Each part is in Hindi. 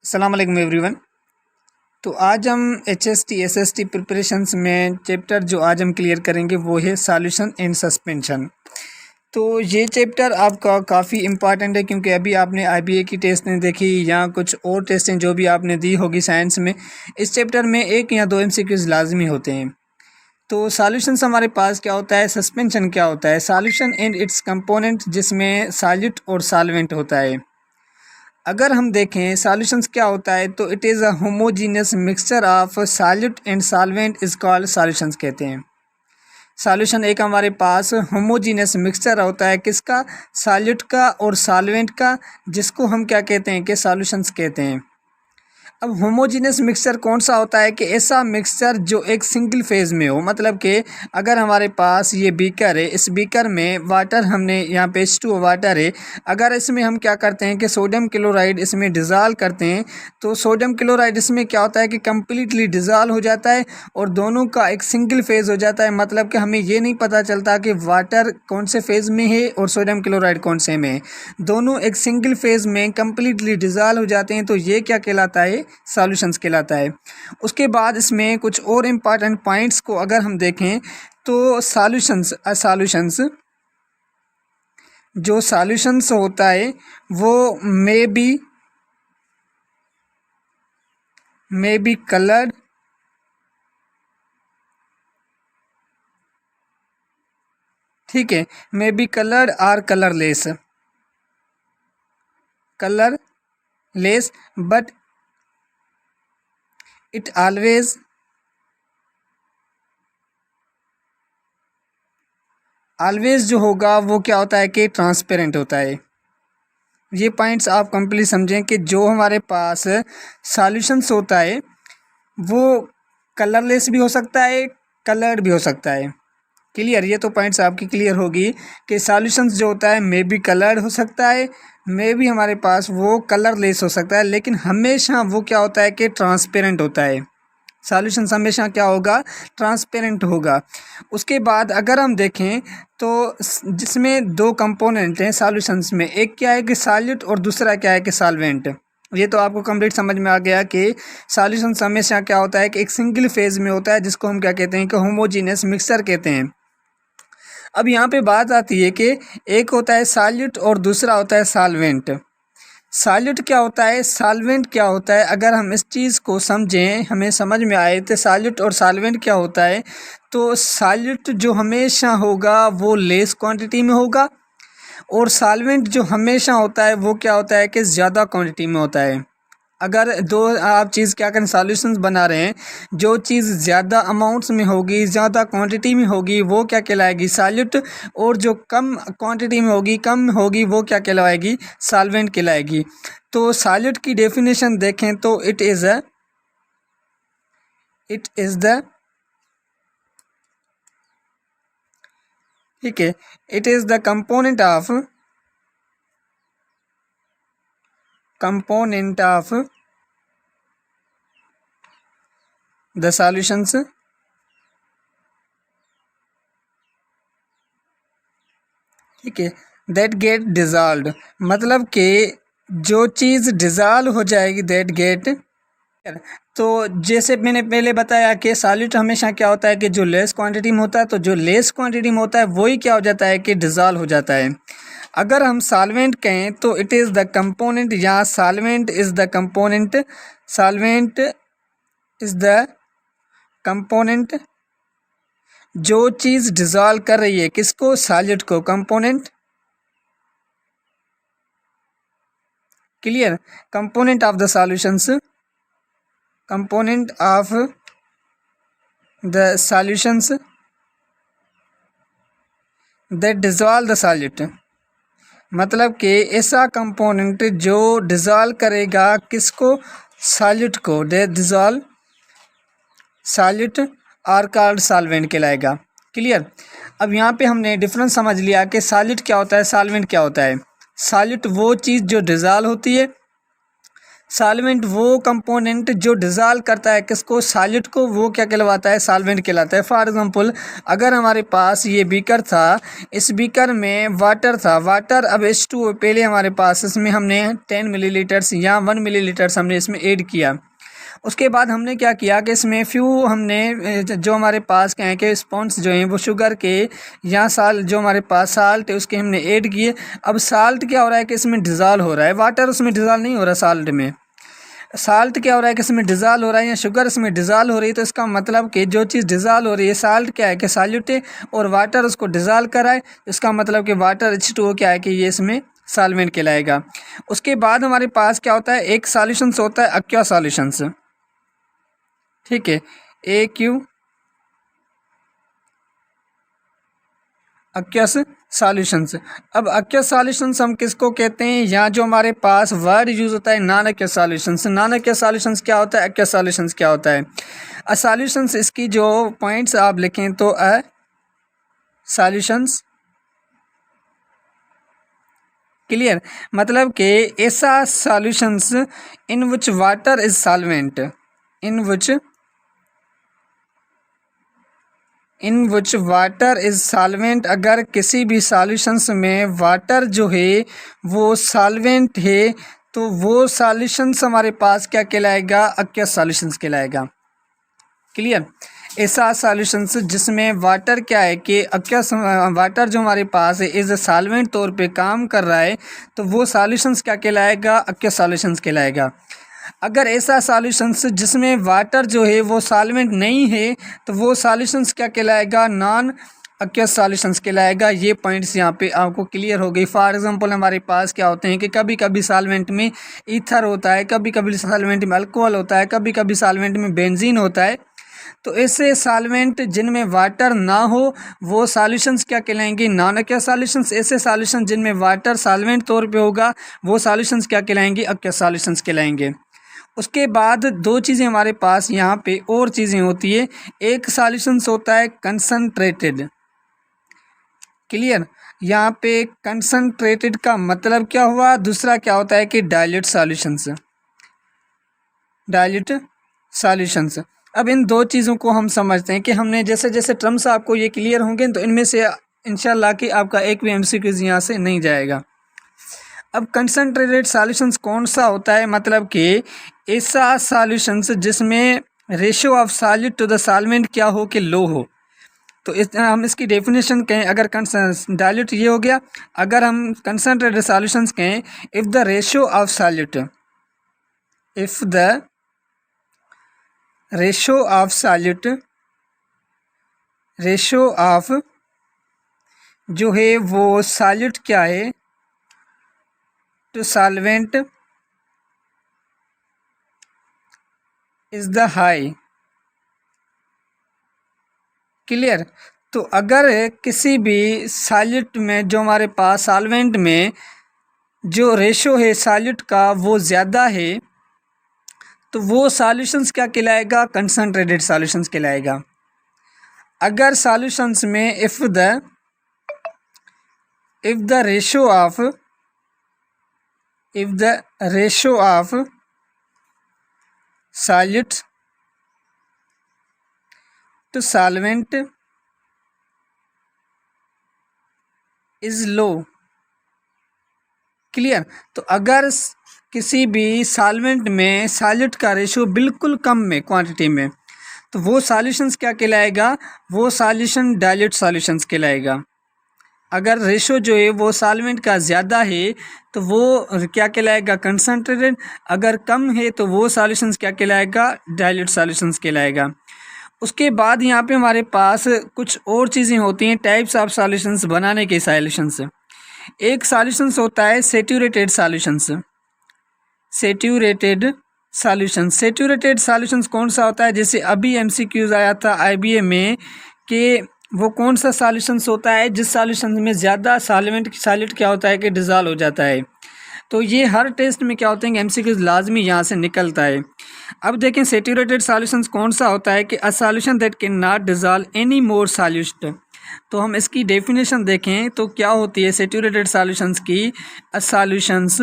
अस्सलाम वालेकुम एवरीवन। तो आज हम HST SST प्रिपरेशंस में चैप्टर जो आज हम क्लियर करेंगे वो है सॉल्यूशन एंड सस्पेंशन। तो ये चैप्टर आपका काफ़ी इम्पॉर्टेंट है क्योंकि अभी आपने IBA की टेस्टें देखी या कुछ और टेस्टें जो भी आपने दी होगी साइंस में, इस चैप्टर में 1 या 2 MCQs लाजमी होते हैं। तो सॉल्यूशंस हमारे पास क्या होता है, सस्पेंशन क्या होता है, सॉल्यूशन एंड इट्स कंपोनेंट जिसमें सॉल्यूट और सॉल्वेंट होता है। अगर हम देखें सॉल्यूशंस क्या होता है तो it is a homogeneous mixture of solute and solvent is called solutions कहते हैं। सॉल्यूशन एक हमारे पास होमोजीनियस मिक्सचर होता है किसका, सॉल्यूट का और सॉल्वेंट का, जिसको हम क्या कहते हैं कि सॉल्यूशंस कहते हैं। अब होमोजीनियस मिक्सचर कौन सा होता है कि ऐसा मिक्सचर जो एक सिंगल फेज़ में हो, मतलब कि अगर हमारे पास ये बीकर है, इस बीकर में वाटर हमने यहाँ पे H2O वाटर है, अगर इसमें हम क्या करते हैं कि सोडियम क्लोराइड इसमें डिज़ोल्व करते हैं तो सोडियम क्लोराइड इसमें क्या होता है कि कम्प्लीटली डिज़ोल्व हो जाता है और दोनों का एक सिंगल फेज़ हो जाता है। मतलब कि हमें ये नहीं पता चलता कि वाटर कौन से फेज़ में है और सोडियम क्लोराइड कौन से में है, दोनों एक सिंगल फेज़ में कम्प्लीटली डिज़ोल्व हो जाते हैं। तो ये क्या कहलाता है, सॉल्यूशंस कहलाता है। उसके बाद इसमें कुछ और इम्पॉर्टेंट पॉइंट्स को अगर हम देखें तो सॉल्यूशंस जो सॉल्यूशंस होता है वो मे बी कलर्ड, ठीक है, मे बी कलर्ड और कलरलेस बट इट ऑलवेज जो होगा वो क्या होता है कि ट्रांसपेरेंट होता है। ये पॉइंट्स आप कंप्लीट समझें कि जो हमारे पास सॉल्यूशंस होता है वो कलरलेस भी हो सकता है, कलर्ड भी हो सकता है। क्लियर, ये तो पॉइंट्स आपकी क्लियर होगी कि सॉल्यूशंस जो होता है मे बी कलर्ड हो सकता है, मे बी हमारे पास वो कलरलेस हो सकता है, लेकिन हमेशा वो क्या होता है कि ट्रांसपेरेंट होता है। सॉल्यूशंस हमेशा क्या होगा, ट्रांसपेरेंट होगा। उसके बाद अगर हम देखें तो जिसमें 2 कंपोनेंट हैं सॉल्यूशंस में, एक क्या है कि सॉल्यूट और दूसरा क्या है कि सॉल्वेंट। ये तो आपको कंप्लीट समझ में आ गया कि सॉल्यूशंस हमेशा क्या होता है कि एक सिंगल फेज में होता है, जिसको हम क्या कहते हैं कि होमोजीनियस मिक्सचर कहते हैं। अब यहाँ पे बात आती है कि एक होता है सॉल्यूट और दूसरा होता है सॉल्वेंट। सॉल्यूट क्या होता है, सॉल्वेंट क्या होता है, अगर हम इस चीज़ को समझें, हमें समझ में आए तो सॉल्यूट और सॉल्वेंट क्या होता है। तो सॉल्यूट जो हमेशा होगा वो लेस क्वांटिटी में होगा और सॉल्वेंट जो हमेशा होता है वो क्या होता है कि ज़्यादा क्वांटिटी में होता है। अगर दो आप चीज़ क्या करें, सॉल्यूशंस बना रहे हैं, जो चीज़ ज़्यादा अमाउंट्स में होगी, ज़्यादा क्वांटिटी में होगी वो क्या कहलाएगी, सॉल्यूट, और जो कम क्वांटिटी में होगी, कम होगी, वो क्या कहलाएगी, सॉल्वेंट कहलाएगी। तो सॉल्यूट की डेफिनेशन देखें तो इट इज़ द ठीक है, it is the component of the solutions ठीक है, दैट गेट डिज़ॉल्व्ड, मतलब कि जो चीज़ डिज़ॉल्व हो जाएगी दैट गेट। तो जैसे मैंने पहले बताया कि सॉल्यूट हमेशा क्या होता है कि जो लेस क्वांटिटी में होता है, तो जो लेस क्वांटिटी में होता है वही क्या हो जाता है कि डिज़ॉल्व हो जाता है। अगर हम सॉल्वेंट कहें तो इट इज़ द कंपोनेंट, या solvent is the component, solvent is the component जो चीज़ डिज़ॉल्व कर रही है किसको, सॉल्यूट को, component. Clear, component of the solutions, component of the solutions that dissolve the solute, मतलब कि ऐसा कंपोनेंट जो डिज़ोल्व करेगा किसको, सॉल्यूट को, दे डिज़ोल्व सॉल्यूट और कॉल्ड सॉल्वेंट कहलाएगा। क्लियर, अब यहाँ पे हमने डिफरेंस समझ लिया कि सॉल्यूट क्या होता है, सॉल्वेंट क्या होता है। सॉल्यूट वो चीज़ जो डिज़ोल्व होती है, सॉल्वेंट वो कंपोनेंट जो डिज़ोल्व करता है किसको, सॉलिड को, वो क्या कहलाता है, सॉल्वेंट कहलाता है। फॉर एग्जांपल अगर हमारे पास ये बीकर था, इस बीकर में वाटर था, वाटर अब H2O पहले हमारे पास, इसमें हमने 10 मिलीलीटर्स या 1 मिलीलीटर्स हमने इसमें ऐड किया। उसके बाद हमने क्या किया कि इसमें फ्यू हमने जो हमारे पास क्या है कि स्पॉन्स जो हैं वो शुगर के या जो हमारे पास साल्ट है उसके हमने ऐड किए। अब साल्ट क्या हो रहा है कि इसमें डिज़ोल्व हो रहा है, वाटर उसमें डिज़ोल्व नहीं हो रहा, साल्ट में साल्ट क्या हो रहा है कि इसमें डिज़ोल्व हो रहा है या शुगर इसमें डिज़ोल्व हो रही है। तो इसका मतलब कि जो चीज़ डिज़ोल्व हो रही है, साल्ट क्या है कि सॉल्यूट है और वाटर उसको डिज़ोल्व कर रहा है, इसका मतलब कि वाटर H2O क्या है कि ये इसमें सॉल्वेंट कहलाएगा। उसके बाद हमारे पास क्या होता है, एक सॉल्यूशंस होता है एक्वा सॉल्यूशंस, ठीक है, AQ एक्वस सॉल्यूशंस। अब एक्वस सॉल्यूशंस हम किसको कहते हैं, यहाँ जो हमारे पास वर्ड यूज़ होता है non aqueous solutions. Non aqueous solutions क्या होता है, एक्वस सॉल्यूशंस क्या होता है। सॉल्यूशंस इसकी जो पॉइंट्स आप लिखें तो सॉल्यूशंस, क्लियर, मतलब कि ऐसा solutions in which water is solvent, in which water is solvent. अगर किसी भी सॉल्यूशंस में वाटर जो है वो सॉल्वेंट है तो वो सॉल्यूशंस हमारे पास क्या कहलाएगा, एक्वस सॉल्यूशंस कहलाएगा। क्लियर, ऐसा सॉल्यूशंस जिसमें वाटर क्या है कि एक्वस वाटर जो हमारे पास है इज़ सॉल्वेंट तौर पे काम कर रहा है तो वो सॉल्यूशंस क्या कहलाएगा, एक्वस सॉल्यूशंस कहलाएगा। अगर ऐसा सॉल्यूशंस जिसमें वाटर जो है वो सॉल्वेंट नहीं है तो वो सॉल्यूशंस क्या कहलाएगा, नॉन एक्वस सॉल्यूशंस कहलाएगा। ये पॉइंट्स यहाँ पे आपको क्लियर हो गई। फॉर एग्जांपल हमारे पास क्या होते हैं कि कभी कभी सॉल्वेंट में ईथर होता है, कभी कभी सॉल्वेंट में अल्कोहल होता है, कभी कभी सॉल्वेंट में बेंजीन होता है। तो ऐसे सॉल्वेंट जिनमें वाटर ना हो वो सॉल्यूशंस क्या कहलाएंगे, नॉन एक्वस सॉल्यूशंस। ऐसे सॉल्यूशन जिनमें वाटर सॉल्वेंट तौर पे होगा वो सॉल्यूशंस क्या कहलाएंगे, एक्वस सॉल्यूशंस कहलाएंगे। उसके बाद दो चीज़ें हमारे पास यहाँ पे और चीज़ें होती है, एक सॉल्यूशंस होता है कंसनट्रेटेड। क्लियर, यहाँ पे कंसनट्रेटेड का मतलब क्या हुआ, दूसरा क्या होता है कि डाइल्यूट सॉल्यूशंस, डाइल्यूट सॉल्यूशंस। अब इन दो चीज़ों को हम समझते हैं कि हमने जैसे जैसे टर्म्स आपको ये क्लियर होंगे तो इनमें से इंशाल्लाह कि आपका एक भी MCQ यहाँ से नहीं जाएगा। अब कंसनट्रेटेड सॉल्यूशंस कौन सा होता है, मतलब कि ऐसा सॉल्यूशंस जिसमें ratio of solid to the solvent क्या हो कि लो हो। तो हम इसकी डेफिनेशन कहें, अगर डाइल्यूट ये हो गया, अगर हम कंसनट्रेटेड सॉल्यूशंस कहें, if the ratio of solid, if the ratio of solid, ratio of जो है वो सॉलिड क्या है to solvent is the high. Clear, तो अगर किसी भी सॉलिड में जो हमारे पास सॉल्वेंट में जो रेशो है सॉलिड का वो ज़्यादा है तो वो सॉल्यूशंस क्या कहलाएगा, कंसनट्रेटेड सॉल्यूशंस कहलाएगा। अगर सॉल्यूशंस में if the ratio of solid to solvent is low. Clear, तो अगर किसी भी सॉल्वेंट में सॉलिड का रेशो बिल्कुल कम में क्वांटिटी में तो वो सॉल्यूशंस क्या कहलाएगा, वो सॉल्यूशन डाइल्यूट सॉल्यूशंस कहलाएगा। अगर रेशो जो है वो सॉल्वेंट का ज़्यादा है तो वो क्या कहलाएगा, कंसनट्रेटेड। अगर कम है तो वो सॉल्यूशंस क्या कहलाएगा, डाइल्यूट सॉल्यूशंस कहलाएगा। उसके बाद यहाँ पे हमारे पास कुछ और चीज़ें होती हैं, टाइप्स ऑफ सॉल्यूशंस बनाने के सॉल्यूशंस। एक सॉल्यूशंस होता है सेचुरेटेड सॉल्यूशंस, सेचुरेटेड सॉल्यूशंस कौन सा होता है, जैसे अभी MCQs आया था IBA में कि वो कौन सा सॉल्यूशंस होता है जिस सॉल्यूशन में ज़्यादा सॉलिड क्या होता है कि डिज़ोल्व हो जाता है। तो ये हर टेस्ट में क्या होते हैं MCQs लाजमी यहाँ से निकलता है। अब देखें सेचुरेटेड सॉल्यूशंस कौन सा होता है कि a solution that can not dissolve any more solute. तो हम इसकी डेफिनेशन देखें तो क्या होती है सेचुरेटेड सॉल्यूशंस की, अ सॉल्यूशंस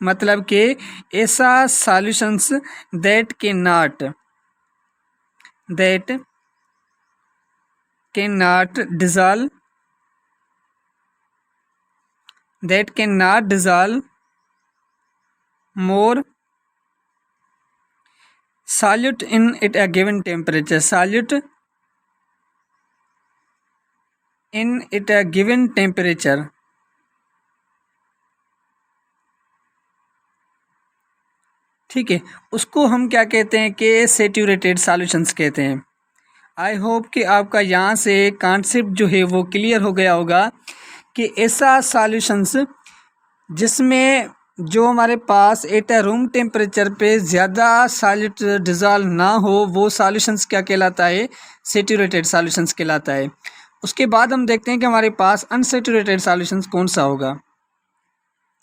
मतलब कि ऐसा solutions that can not dissolve more solute in at a given temperature. Solute in at a given temperature. ठीक है, उसको हम क्या कहते हैं कि सैचुरेटेड सॉल्यूशंस कहते हैं। आई होप कि आपका यहाँ से कॉन्सेप्ट जो है वो क्लियर हो गया होगा कि ऐसा सॉल्यूशंस जिसमें जो हमारे पास एट रूम टेम्परेचर पे ज़्यादा सॉल्यूट डिज़ोल्व ना हो वो सॉल्यूशंस क्या कहलाता है, सैचुरेटेड सॉल्यूशंस कहलाता है। उसके बाद हम देखते हैं कि हमारे पास अनसैचुरेटेड सॉल्यूशंस कौन सा होगा।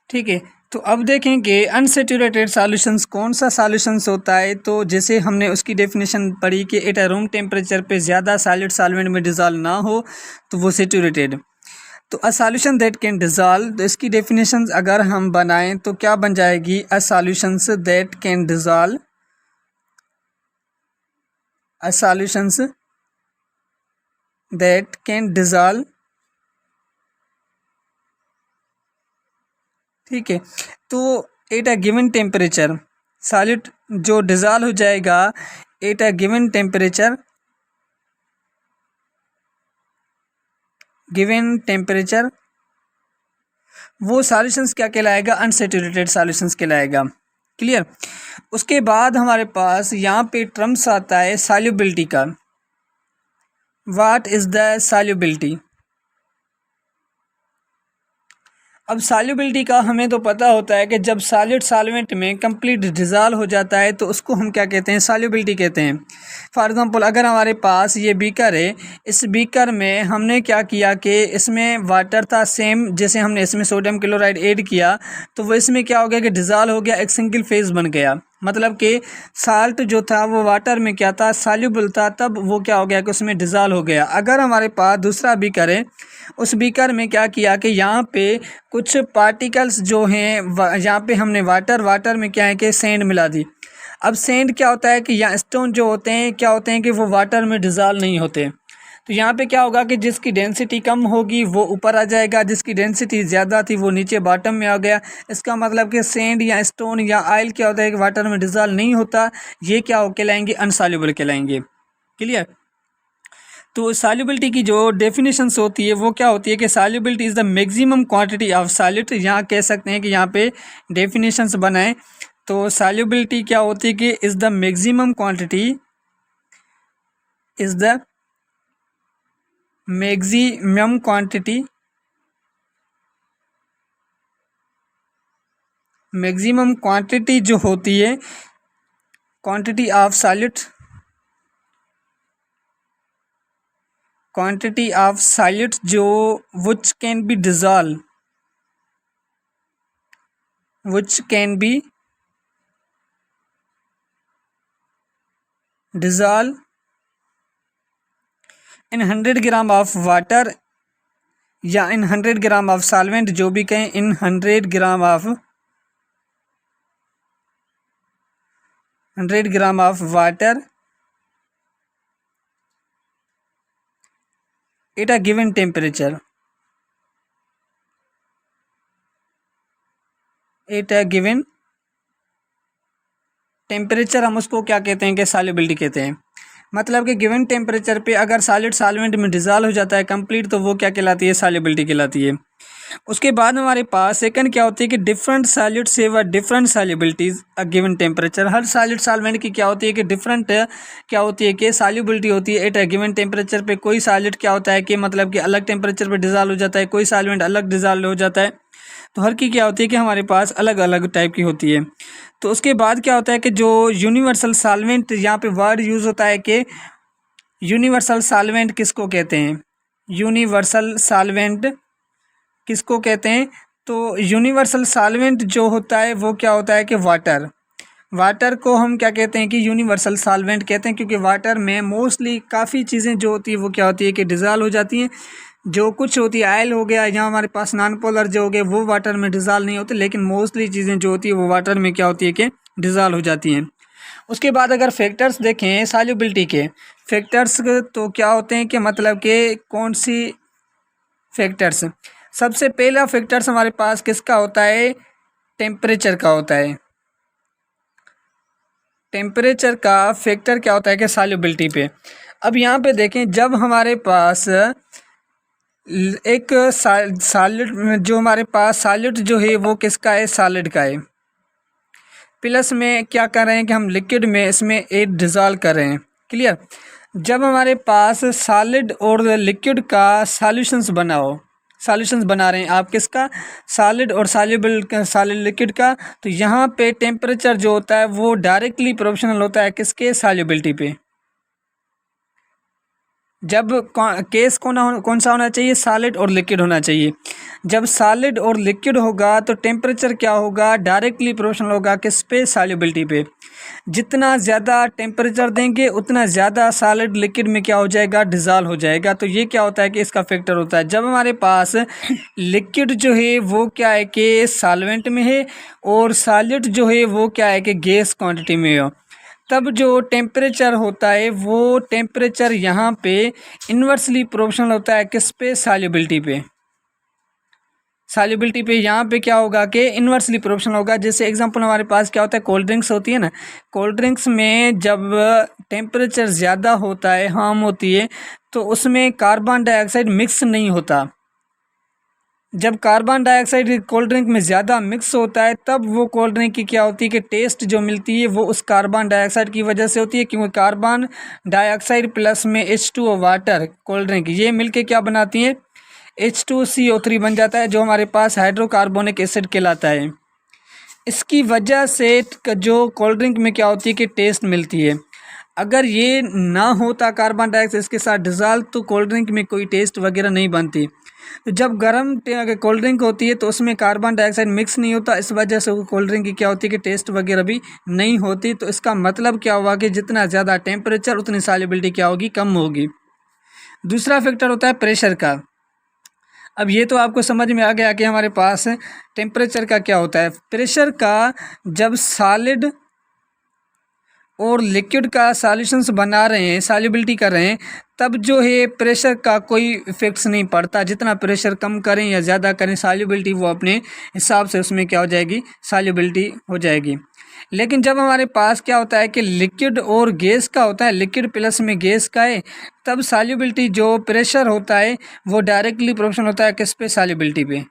ठीक है, तो अब देखेंगे अनसैचुरेटेड सॉल्यूशंस कौन सा सॉल्यूशंस होता है। तो जैसे हमने उसकी डेफिनेशन पढ़ी कि एट रूम टेम्परेचर पे ज़्यादा सॉलिड सॉल्वेंट में डिज़ोल्व ना हो तो वो सैचुरेटेड। तो a solution that can dissolve, तो इसकी डेफिनेशन अगर हम बनाएं तो क्या बन जाएगी, a solutions that can dissolve, a solutions that can dissolve. ठीक है, तो at a given temperature solid जो डिज़ोल्व हो जाएगा एट अ गिवन टेम्परेचर, वो सॉल्यूशंस क्या कहलाएगा, अनसैचुरेटेड सॉल्यूशंस कहलाएगा। क्लियर। उसके बाद हमारे पास यहाँ पे टर्म्स आता है सॉल्युबिलिटी का। What is the solubility. अब सॉल्युबिलिटी का हमें तो पता होता है कि जब सॉलिड सॉल्वेंट में कंप्लीट डिज़ोल्व हो जाता है तो उसको हम क्या कहते हैं, सॉल्युबिलिटी कहते हैं। फॉर एग्जांपल अगर हमारे पास ये बीकर है, इस बीकर में हमने क्या किया कि इसमें वाटर था सेम, जैसे हमने इसमें सोडियम क्लोराइड ऐड किया तो वो इसमें क्या हो गया कि डिज़ोल्व हो गया, एक सिंगल फेज बन गया। मतलब कि साल्ट जो था वो वाटर में क्या था, सॉल्युबल था, तब वो क्या हो गया कि उसमें डिज़ोल्व हो गया। अगर हमारे पास दूसरा बीकर है, उस बीकर में क्या किया कि यहाँ पे कुछ पार्टिकल्स जो हैं यहाँ पे हमने वाटर में क्या है कि सैंड मिला दी। अब सैंड क्या होता है कि यहाँ स्टोन जो होते हैं क्या होते हैं कि वो वाटर में डिज़ोल्व नहीं होते। तो यहाँ पे क्या होगा कि जिसकी डेंसिटी कम होगी वो ऊपर आ जाएगा, जिसकी डेंसिटी ज़्यादा थी वो नीचे बॉटम में आ गया। इसका मतलब कि सैंड या स्टोन या ऑयल क्या होता है कि वाटर में डिज़ोल्व नहीं होता, ये क्या हो कहलाएंगे, अनसॉल्युबल कहलाएंगे। क्लियर। तो सॉल्युबिलिटी की जो डेफिनेशंस होती है वो क्या होती है कि solubility is the maximum quantity of solid. यहाँ कह सकते हैं कि यहाँ पे डेफिनेशंस बनाएं तो सॉल्युबिलिटी क्या होती है कि is the maximum quantity, is the maximum quantity, maximum quantity जो होती है, quantity of solid, quantity of solid जो which can be dissolve, which can be dissolve in 100 gram of water या इन 100 ग्राम ऑफ सॉल्वेंट, जो भी कहें, in 100 gram of water at a given temperature, at a given temperature हम उसको क्या कहते हैं कि सॉल्युबिलिटी कहते हैं। मतलब कि गिवन टेम्परेचर पे अगर सॉलिड सॉल्वेंट में डिज़ोल्व हो जाता है कंप्लीट तो वो क्या कहलाती है, सॉल्युबिलिटी कहलाती है। उसके बाद हमारे पास सेकंड क्या होती है कि different solids have a different solubilities a given temperature. हर सॉलिड सॉल्वेंट की क्या होती है कि डिफरेंट क्या होती है कि सॉल्युबिलिटी होती है एट अ गिवन टेम्परेचर पे। कोई सॉलिड क्या होता है कि मतलब कि अलग टेम्परेचर पे डिज़ोल्व हो जाता है, कोई सॉल्वेंट अलग डिज़ोल्व हो जाता है। तो हर की क्या होती है कि हमारे पास अलग अलग टाइप की होती है। तो उसके बाद क्या होता है कि जो यूनिवर्सल सॉल्वेंट, यहाँ पे वर्ड यूज़ होता है कि यूनिवर्सल सॉल्वेंट किसको कहते हैं, यूनिवर्सल सॉल्वेंट किसको कहते हैं। तो यूनिवर्सल सॉल्वेंट जो होता है वो क्या होता है कि वाटर को हम क्या कहते हैं कि यूनिवर्सल सॉल्वेंट कहते हैं, क्योंकि वाटर में मोस्टली काफ़ी चीज़ें जो होती है वो क्या होती है कि डिज़ोल्व हो जाती हैं। जो कुछ होती है आयल हो गया, यहाँ हमारे पास नॉन पोलर जो हो गए वो वाटर में डिज़ोल्व नहीं होते, लेकिन मोस्टली चीज़ें जो होती है वो वाटर में क्या होती है कि डिज़ोल्व हो जाती हैं। उसके बाद अगर फैक्टर्स देखें सॉल्युबिलिटी के फैक्टर्स, तो क्या होते हैं कि मतलब कि कौन सी फैक्टर्स, सबसे पहला फैक्टर्स हमारे पास किसका होता है, टेम्परेचर का होता है। टेम्परेचर का फैक्टर क्या होता है कि सॉल्युबिलिटी पे। अब यहाँ पे देखें, जब हमारे पास एक सॉलिड जो हमारे पास सॉलिड जो है वो किसका है, सॉलिड का है, प्लस में क्या कर रहे हैं कि हम लिक्विड में इसमें एड डिज़ोल्व कर रहे हैं। क्लियर। जब हमारे पास सॉलिड और लिक्विड का सॉल्यूशंस बना रहे हैं आप, किसका, सॉलिड और सॉलिड लिक्विड का, तो यहाँ पे टेम्परेचर जो होता है वो डायरेक्टली प्रोपोर्शनल होता है किसके, सॉल्युबिलिटी पे। जब केस कौन सा होना चाहिए, सॉलिड और लिक्विड होना चाहिए। जब सॉलिड और लिक्विड होगा तो टेम्परेचर क्या होगा, डायरेक्टली प्रोपोर्शनल होगा किस पे, सॉल्युबिलिटी पे। जितना ज़्यादा टेम्परेचर देंगे उतना ज़्यादा सॉलिड लिक्विड में क्या हो जाएगा, डिज़ोल्व हो जाएगा। तो ये क्या होता है कि इसका फैक्टर होता है। जब हमारे पास लिक्विड जो है वो क्या है कि सॉल्वेंट में है और सॉलिड जो है वो क्या है कि गैस क्वांटिटी में हो, तब जो टेम्परेचर होता है वो टेम्परेचर यहाँ पे इन्वर्सली प्रोपोर्शनल होता है किस पे, सॉल्युबिलिटी पे। सॉल्युबिलिटी पे यहाँ पे क्या होगा कि इन्वर्सली प्रोपोर्शनल होगा। जैसे एग्जांपल हमारे पास क्या होता है, कोल्ड ड्रिंक्स होती है ना, कोल्ड ड्रिंक्स में जब टेम्परेचर ज़्यादा होता है, हार्म होती है, तो उसमें कार्बन डाइऑक्साइड मिक्स नहीं होता। जब कार्बन डाइऑक्साइड कोल्ड ड्रिंक में ज़्यादा मिक्स होता है तब वो कोल्ड ड्रिंक की क्या होती है कि टेस्ट जो मिलती है वो उस कार्बन डाइऑक्साइड की वजह से होती है, क्योंकि कार्बन डाइऑक्साइड प्लस में H2O वाटर कोल्ड ड्रिंक ये मिलके क्या बनाती है, H2CO3 बन जाता है, जो हमारे पास हाइड्रोकार्बोनिक एसिड कहलाता है। इसकी वजह से जो कोल्ड ड्रिंक में क्या होती है कि टेस्ट मिलती है। अगर ये ना होता कार्बन डाइऑक्साइड इसके साथ डिज़ोल्व, तो कोल्ड ड्रिंक में कोई टेस्ट वगैरह नहीं बनती। तो जब गर्म कोल्ड ड्रिंक होती है तो उसमें कार्बन डाइऑक्साइड मिक्स नहीं होता, इस वजह से वो कोल्ड ड्रिंक की क्या होती है कि टेस्ट वगैरह भी नहीं होती। तो इसका मतलब क्या हुआ कि जितना ज़्यादा टेम्परेचर उतनी सॉल्युबिलिटी क्या होगी, कम होगी। दूसरा फैक्टर होता है प्रेशर का। अब ये तो आपको समझ में आ गया कि हमारे पास टेम्परेचर का क्या होता है। प्रेशर का, जब सॉलिड और लिक्विड का सॉल्यूशंस बना रहे हैं, सॉल्युबिलिटी कर रहे हैं, तब जो है प्रेशर का कोई इफेक्ट्स नहीं पड़ता। जितना प्रेशर कम करें या ज़्यादा करें, सॉल्युबिलिटी वो अपने हिसाब से उसमें क्या हो जाएगी, सॉल्युबिलिटी हो जाएगी। लेकिन जब हमारे पास क्या होता है कि लिक्विड और गैस का होता है, लिक्विड प्लस में गैस का है, तब सॉल्युबिलिटी जो प्रेशर होता है वो डायरेक्टली प्रोपोर्शनल होता है किस पे, सॉल्युबिलिटी पे।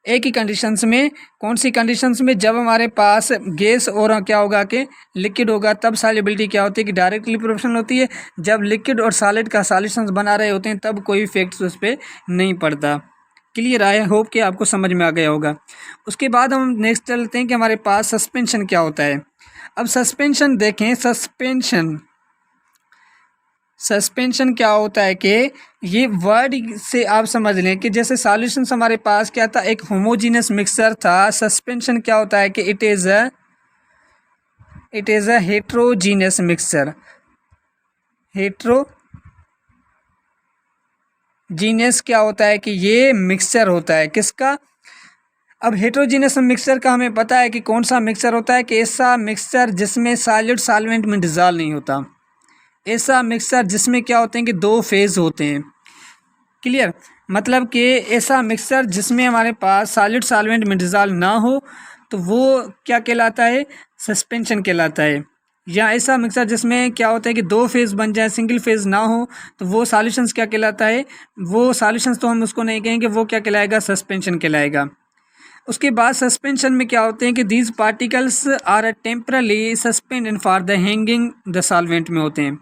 एक ही कंडीशंस में, कौन सी कंडीशंस में, जब हमारे पास गैस और क्या होगा कि लिक्विड होगा, तब सॉल्युबिलिटी क्या होती है कि डायरेक्टली प्रोपोर्शनल होती है। जब लिक्विड और सॉलिड का सॉल्यूशंस बना रहे होते हैं तब कोई इफेक्ट्स उस पर नहीं पड़ता। क्लियर, आई होप कि आपको समझ में आ गया होगा। उसके बाद हम नेक्स्ट चलते हैं कि हमारे पास सस्पेंशन क्या होता है। अब सस्पेंशन देखें, सस्पेंशन क्या होता है कि ये वर्ड से आप समझ लें कि जैसे सॉल्यूशन हमारे पास क्या था, एक होमोजीनियस मिक्सचर था। सस्पेंशन क्या होता है कि it is a heterogeneous mixture. Heterogeneous क्या होता है कि ये मिक्सचर होता है किसका। अब हेट्रोजीनियस मिक्सचर का हमें पता है कि कौन सा मिक्सचर होता है कि ऐसा मिक्सचर जिसमें सॉलिड सॉल्वेंट में डिज़ोल्व नहीं होता। ऐसा मिक्सचर जिसमें क्या होते हैं कि दो फेज होते हैं। क्लियर, मतलब कि ऐसा मिक्सचर जिसमें हमारे पास सॉलिड सॉल्वेंट में डिज़ोल्व ना हो तो वो क्या कहलाता है, सस्पेंशन कहलाता है। या ऐसा मिक्सचर जिसमें क्या होता है कि दो फेज बन जाए, सिंगल फेज ना हो, तो वो सॉल्यूशंस क्या कहलाता है, वो सॉल्यूशंस तो हम उसको नहीं कहेंगे, वो क्या कहलाएगा, सस्पेंशन कहलाएगा। उसके बाद सस्पेंशन में क्या होते हैं कि these particles are temporarily suspend in for the hanging the solvent में होते हैं।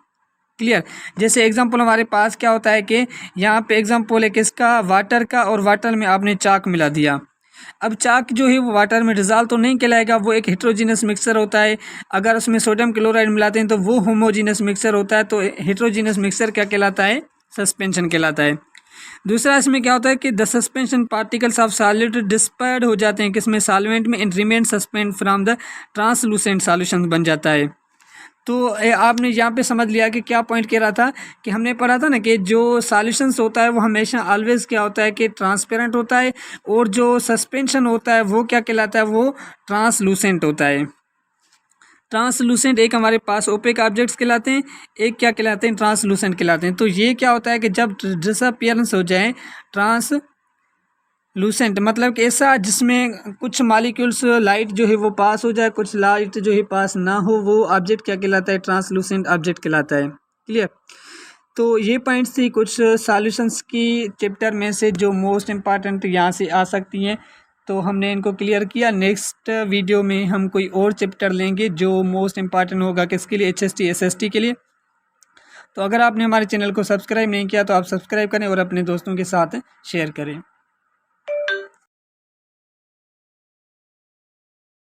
क्लियर, जैसे एग्जांपल हमारे पास क्या होता है कि यहाँ पे एग्जांपल है किसका, वाटर का, और वाटर में आपने चाक मिला दिया। अब चाक जो है वो वाटर में डिज़ोल्व तो नहीं कहलाएगा, वो एक हेट्रोजीनियस मिक्सचर होता है। अगर उसमें सोडियम क्लोराइड मिलाते हैं तो वो होमोजीनियस मिक्सचर होता है। तो हेट्रोजीनियस मिक्सचर क्या कहलाता है, सस्पेंशन कहलाता है। दूसरा इसमें क्या होता है कि the suspension particles of solid dispersed हो जाते हैं किसमें, सॉल्वेंट में, and remain suspend from the translucent solution बन जाता है। तो आपने यहाँ पे समझ लिया कि क्या पॉइंट कह रहा था कि हमने पढ़ा था ना कि जो सॉल्यूशंस होता है वो हमेशा ऑलवेज क्या होता है कि ट्रांसपेरेंट होता है, और जो सस्पेंशन होता है वो क्या कहलाता है, वो ट्रांसलूसेंट होता है। ट्रांसलूसेंट एक हमारे पास ओपेक ऑब्जेक्ट्स कहलाते हैं, एक क्या कहलाते हैं, ट्रांसलूसेंट कहलाते हैं। तो ये क्या होता है कि जब डिसअपियरेंस हो जाए ट्रांसलूसेंट मतलब कि ऐसा जिसमें कुछ मॉलिक्यूल्स लाइट जो है वो पास हो जाए, कुछ लाइट जो है पास ना हो, वो ऑब्जेक्ट क्या कहलाता है, ट्रांसलूसेंट ऑब्जेक्ट कहलाता है। क्लियर। तो ये पॉइंट्स थी कुछ सॉल्यूशंस की चैप्टर में से जो मोस्ट इम्पॉर्टेंट यहाँ से आ सकती हैं, तो हमने इनको क्लियर किया। नेक्स्ट वीडियो में हम कोई और चैप्टर लेंगे जो मोस्ट इम्पॉर्टेंट होगा किसके लिए, HST SST के लिए। तो अगर आपने हमारे चैनल को सब्सक्राइब नहीं किया तो आप सब्सक्राइब करें और अपने दोस्तों के साथ शेयर करें।